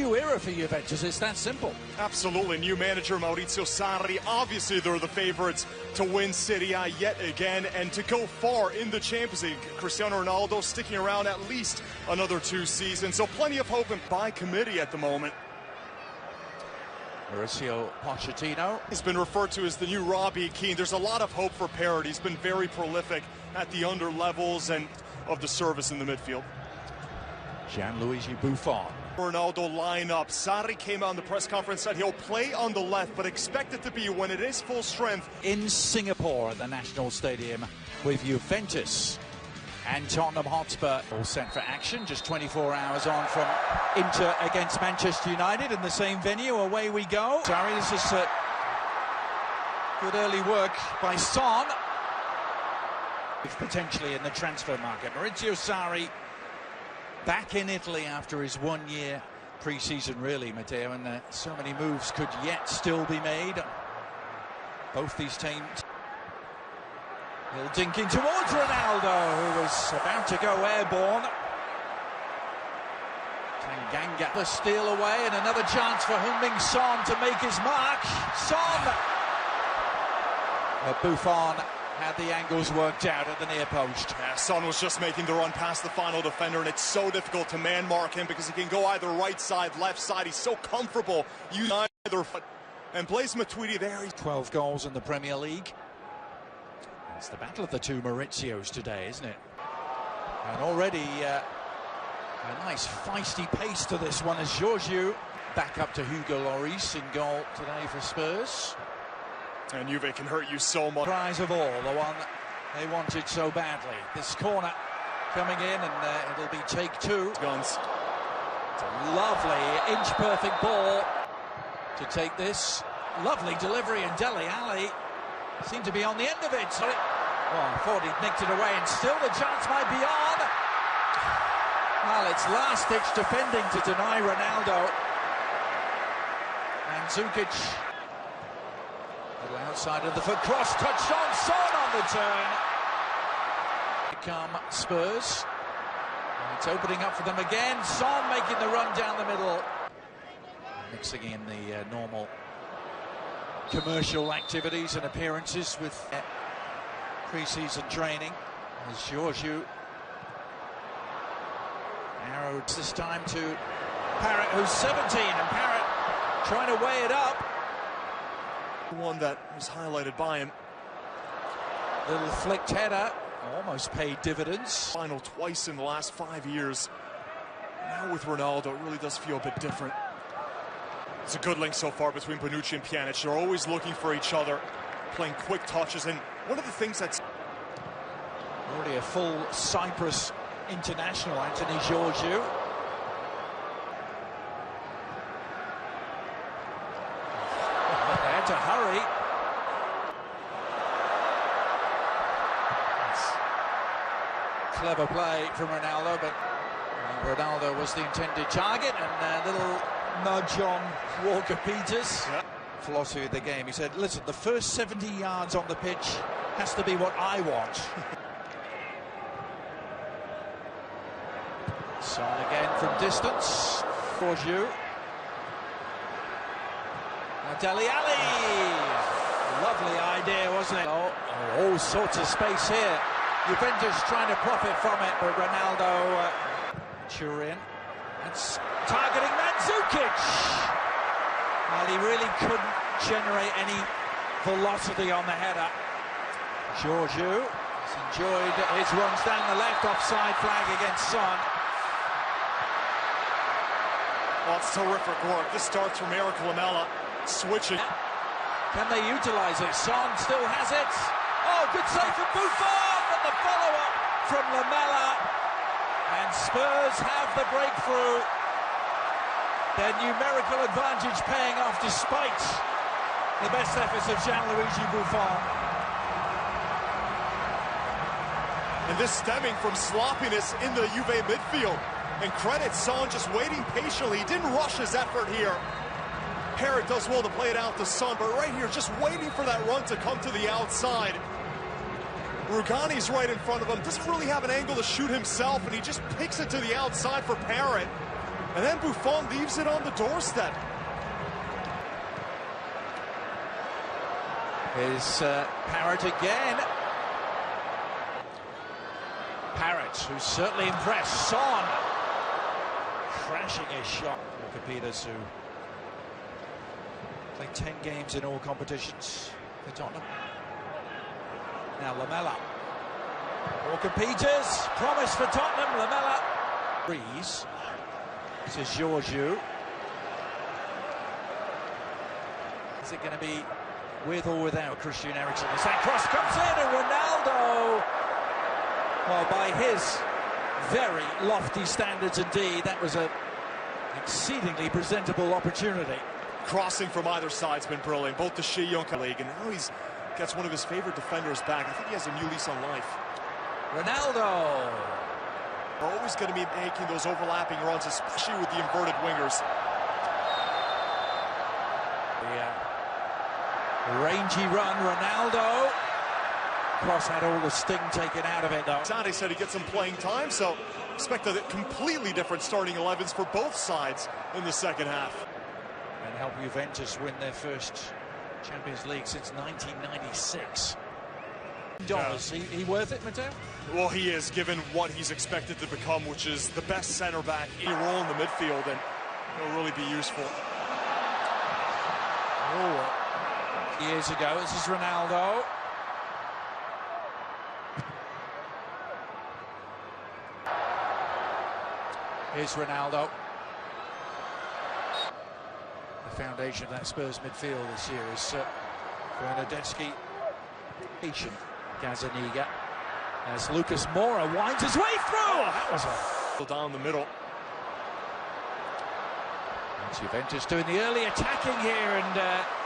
new era for Juventus. It's that simple. Absolutely. New manager Maurizio Sarri. Obviously, they're the favorites to win Serie A yet again and to go far in the Champions League. Cristiano Ronaldo sticking around at least another 2 seasons. So plenty of hope and by committee at the moment. Mauricio Pochettino. He's been referred to as the new Robbie Keane. There's a lot of hope for Parrott. He's been very prolific at the under levels and of the service in the midfield. Gianluigi Buffon. Ronaldo lineup. Sarri came out in the press conference, said he'll play on the left, but expect it to be when it is full strength. In Singapore at the National Stadium with Juventus and Tottenham Hotspur all set for action. Just 24 hours on from Inter against Manchester United in the same venue. Away we go. Sarri, this is good early work by Son. Potentially in the transfer market. Maurizio Sarri back in Italy after his 1-year pre-season, really, Matteo, and so many moves could yet still be made. Both these teams. He'll dink in towards Ronaldo, who was about to go airborne. Tanganga, the steal away, and another chance for Heung-min Son to make his mark. Son! Buffon had the angles worked out at the near post. Yeah, Son was just making the run past the final defender, and it's so difficult to man mark him because he can go either right side, left side. He's so comfortable using either foot. And Blaise Matuidi there. 12 goals in the Premier League. It's the battle of the two Maurizios today, isn't it? And already a nice feisty pace to this one as Georgiou back up to Hugo Lloris in goal today for Spurs. And Juve can hurt you so much. Prize of all, the one they wanted so badly. This corner coming in, and it'll be take 2. Guns. It's a lovely inch-perfect ball to take this. Lovely delivery, and Dele Alli seemed to be on the end of it. So I thought he'd nicked it away, and still the chance might be on. Well, it's last-ditch defending to deny Ronaldo. And Zukic, little outside of the foot, cross touched on, Son on the turn. Here come Spurs. And it's opening up for them again. Son making the run down the middle. Mixing in the normal commercial activities and appearances with pre-season training. As Georgiou narrowed this time to Parrott, who's 17, and Parrott trying to weigh it up. One that was highlighted by him. Little flicked header, almost paid dividends. Final twice in the last 5 years. Now with Ronaldo, it really does feel a bit different. It's a good link so far between Bonucci and Pjanic. They're always looking for each other, playing quick touches. And one of the things that's already a full Cyprus international, Anthony Georgiou. They had to hurry. It's clever play from Ronaldo, but Ronaldo was the intended target, and a little nudge on Walker-Peters. Yeah. Philosophy of the game. He said, listen, the first 70 yards on the pitch has to be what I want. Son again from distance. Georgiou. Now Dele Alli. Lovely idea, wasn't it? Oh, all sorts of space here. Juventus trying to profit from it, but Ronaldo Turin. That's targeting Mandzukic. Well, he really couldn't generate any velocity on the header. Georgiou has enjoyed his runs down the left, offside flag against Son. Well, it's terrific work. This starts from Eric Lamela, switching. Can they utilize it? Son still has it. Oh, good save from Buffon, but the follow-up from Lamela. And Spurs have the breakthrough. Their numerical advantage paying off despite the best efforts of Gianluigi Buffon. And this stemming from sloppiness in the Juve midfield. And credit Son just waiting patiently. He didn't rush his effort here. Parrott does well to play it out to Son, but right here, just waiting for that run to come to the outside. Rugani's right in front of him, doesn't really have an angle to shoot himself, and he just picks it to the outside for Parrott. And then Buffon leaves it on the doorstep. Here's Parrott again. Parrott, who's certainly impressed. Son crashing his shot. Orthopedist, who played 10 games in all competitions for Tottenham. Now Lamela. Walker Peters, promise for Tottenham. Lamela. Breeze. This is Georgiou. Is it going to be with or without Christian Eriksen? The same cross comes in, and Ronaldo, well, by his very lofty standards indeed, that was an exceedingly presentable opportunity. Crossing from either side's been brilliant, both the ďUN League, and now he's gets one of his favorite defenders back. I think he has a new lease on life. Ronaldo. We're always going to be making those overlapping runs, especially with the inverted wingers. Rangy run, Ronaldo. Cross had all the sting taken out of it, though. Sade said he gets some playing time, so expect a completely different starting 11s for both sides in the second half. And help Juventus win their first Champions League since 1996. Dollars, he worth it, Matteo? Well, he is, given what he's expected to become, which is the best center back in a role in the midfield, and he'll really be useful. Oh. Years ago, this is Ronaldo. Here's Ronaldo. The foundation of that Spurs midfield this year is Bernardeschi, Gazzaniga. As Lucas Moura winds his way through. Oh, that was a down the middle. Juventus doing the early attacking here, and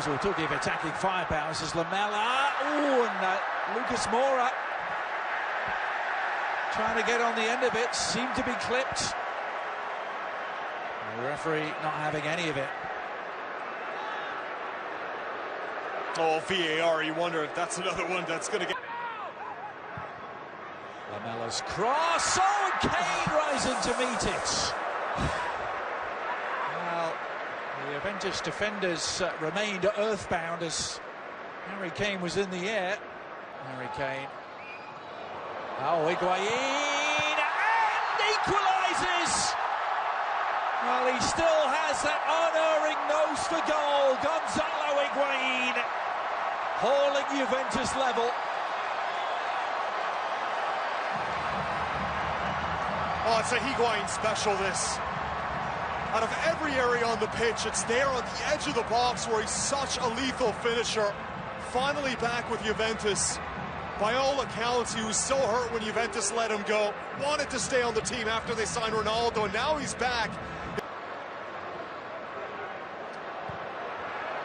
so we're talking of attacking firepower. This is Lamela. Oh, and Lucas Moura trying to get on the end of it, seemed to be clipped. And the referee not having any of it. Oh, VAR, you wonder if that's another one that's going to get... Lamela's cross. Oh, and Kane rising to meet it. The Juventus defenders remained earthbound as Harry Kane was in the air. Harry Kane. Oh, Higuain, and equalises! Well, he still has that unerring nose for goal. Gonzalo Higuain hauling Juventus level. Oh, it's a Higuain special, this. Out of every area on the pitch, it's there on the edge of the box where he's such a lethal finisher. Finally back with Juventus. By all accounts, he was so hurt when Juventus let him go. Wanted to stay on the team after they signed Ronaldo, and now he's back.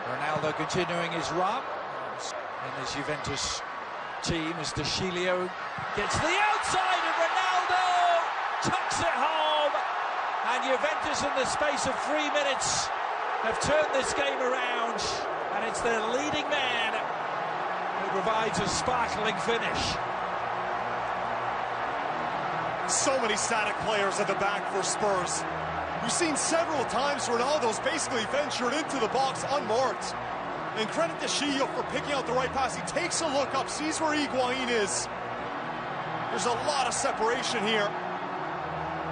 Ronaldo continuing his run. And this Juventus team as De Sciglio gets to the outside, and Ronaldo tucks it home. And Juventus, in the space of 3 minutes, have turned this game around, and it's their leading man who provides a sparkling finish. So many static players at the back for Spurs. We've seen several times Ronaldo's basically ventured into the box unmarked. And credit to Ďiyo for picking out the right pass. He takes a look up, sees where Higuain is. There's a lot of separation here.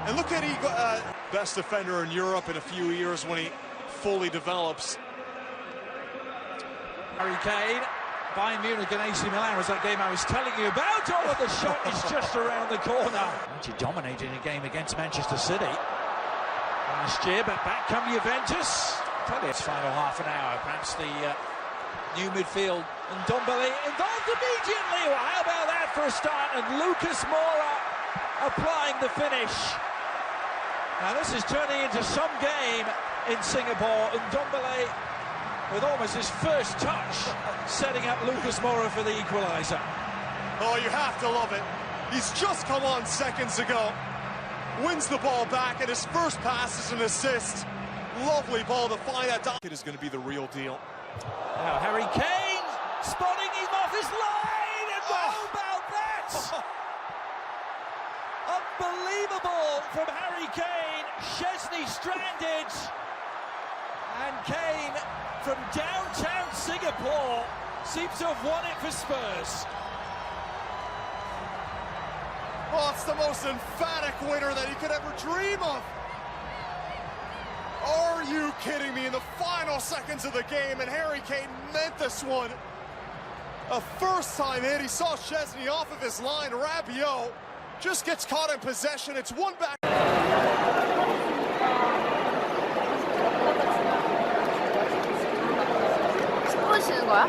And look at best defender in Europe in a few years when he fully develops. Harry Kane, Bayern Munich and AC Milan was that game I was telling you about. Oh, the shot is just around the corner. Actually dominating a game against Manchester City last year, but back come Juventus. Tell you, it's final half an hour. Perhaps the new midfield and Ndombele involved immediately. Well, how about that for a start? And Lucas Moura applying the finish. Now this is turning into some game in Singapore. Ndombele with almost his first touch setting up Lucas Moura for the equaliser. Oh, you have to love it. He's just come on seconds ago. Wins the ball back, and his first pass is an assist. Lovely ball to find that. It is going to be the real deal. Now Harry Kane spotting him off his line, and how about that? Unbelievable from Harry Kane. Szczesny stranded. And Kane from downtown Singapore seems to have won it for Spurs. Well, it's the most emphatic winner that he could ever dream of. Are you kidding me? In the final seconds of the game, and Harry Kane meant this one. A first-time hit. He saw Szczesny off of his line. Rabiot just gets caught in possession. It's one back. 보시는 거야?